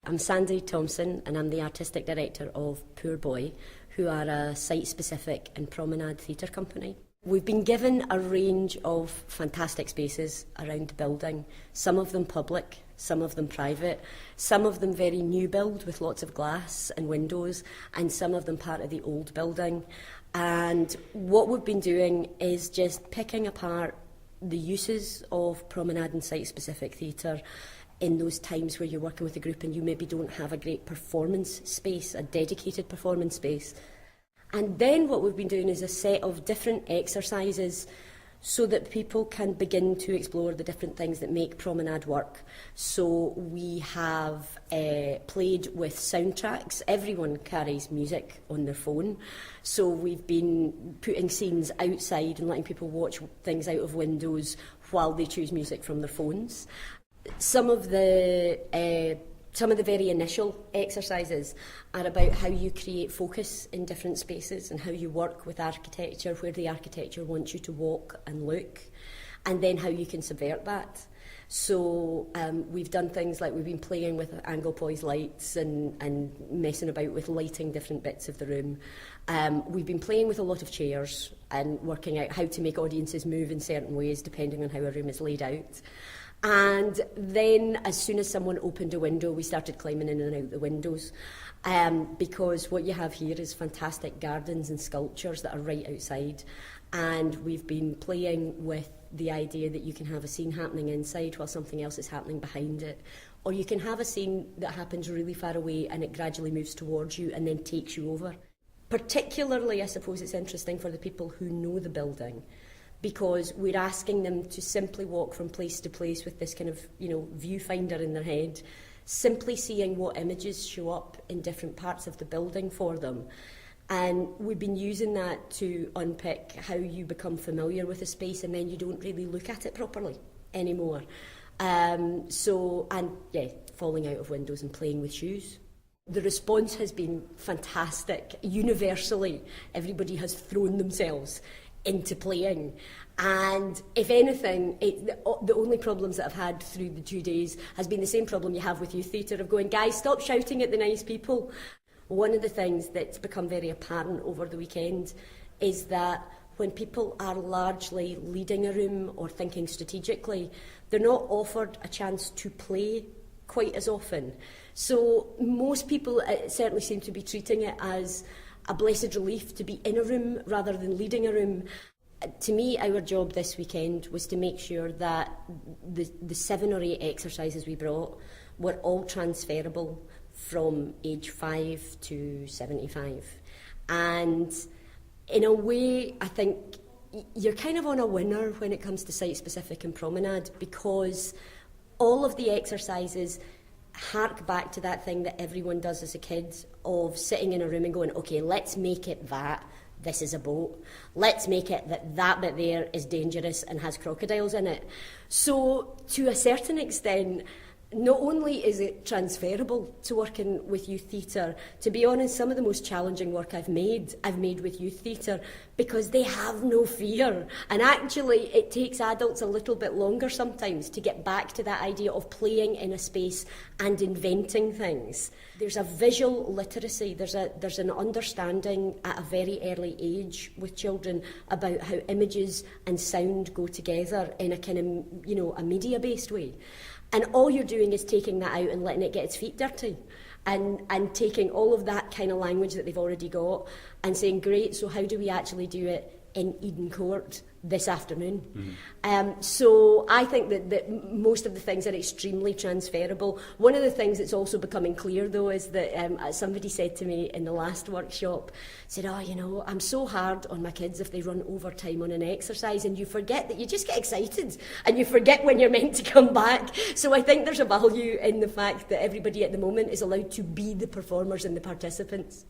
I'm Sandy Thompson and I'm the Artistic Director of Poorboy, who are a site-specific and promenade theatre company. We've been given a range of fantastic spaces around the building, some of them public, some of them private, some of them very new build with lots of glass and windows, and some of them part of the old building. And what we've been doing is just picking apart the uses of promenade and site-specific theatre in those times where you're working with a group and you maybe don't have a great performance space, a dedicated performance space. And then what we've been doing is a set of different exercises so that people can begin to explore the different things that make promenade work. So we have played with soundtracks. Everyone carries music on their phone. So we've been putting scenes outside and letting people watch things out of windows while they choose music from their phones. Some of the very initial exercises are about how you create focus in different spaces and how you work with architecture, where the architecture wants you to walk and look, and then how you can subvert that. So we've done things like we've been playing with Anglepoise lights and messing about with lighting different bits of the room. We've been playing with a lot of chairs and working out how to make audiences move in certain ways depending on how a room is laid out. And then as soon as someone opened a window, we started climbing in and out the windows, because what you have here is fantastic gardens and sculptures that are right outside. And we've been playing with the idea that you can have a scene happening inside while something else is happening behind it. Or you can have a scene that happens really far away and it gradually moves towards you and then takes you over. Particularly, I suppose it's interesting for the people who know the building, because we're asking them to simply walk from place to place with this kind of, viewfinder in their head, simply seeing what images show up in different parts of the building for them. And we've been using that to unpick how you become familiar with a space and then you don't really look at it properly anymore. Falling out of windows and playing with shoes. The response has been fantastic. Universally, everybody has thrown themselves into playing, and if anything, the only problems that I've had through the 2 days has been the same problem you have with youth theatre of going, guys, stop shouting at the nice people. One of the things that's become very apparent over the weekend is that when people are largely leading a room or thinking strategically, they're not offered a chance to play quite as often. So most people certainly seem to be treating it as a blessed relief to be in a room rather than leading a room. To me, our job this weekend was to make sure that the 7 or 8 exercises we brought were all transferable from age 5 to 75. And in a way, I think you're kind of on a winner when it comes to site-specific and promenade, because all of the exercises hark back to that thing that everyone does as a kid of sitting in a room and going, okay, let's make it that this is a boat. Let's make it that bit there is dangerous and has crocodiles in it. So to a certain extent, not only is it transferable to working with youth theatre, to be honest, some of the most challenging work I've made with youth theatre, because they have no fear. And actually, it takes adults a little bit longer sometimes to get back to that idea of playing in a space and inventing things. There's a visual literacy, there's an understanding at a very early age with children about how images and sound go together in a kind of, a media-based way. And all you're doing is taking that out and letting it get its feet dirty, and taking all of that kind of language that they've already got and saying, great, so how do we actually do it in Eden Court this afternoon? Mm-hmm. So I think that most of the things are extremely transferable. One of the things that's also becoming clear, though, is that somebody said to me in the last workshop, said, I'm so hard on my kids if they run overtime on an exercise, and you forget that you just get excited and you forget when you're meant to come back. So I think there's a value in the fact that everybody at the moment is allowed to be the performers and the participants.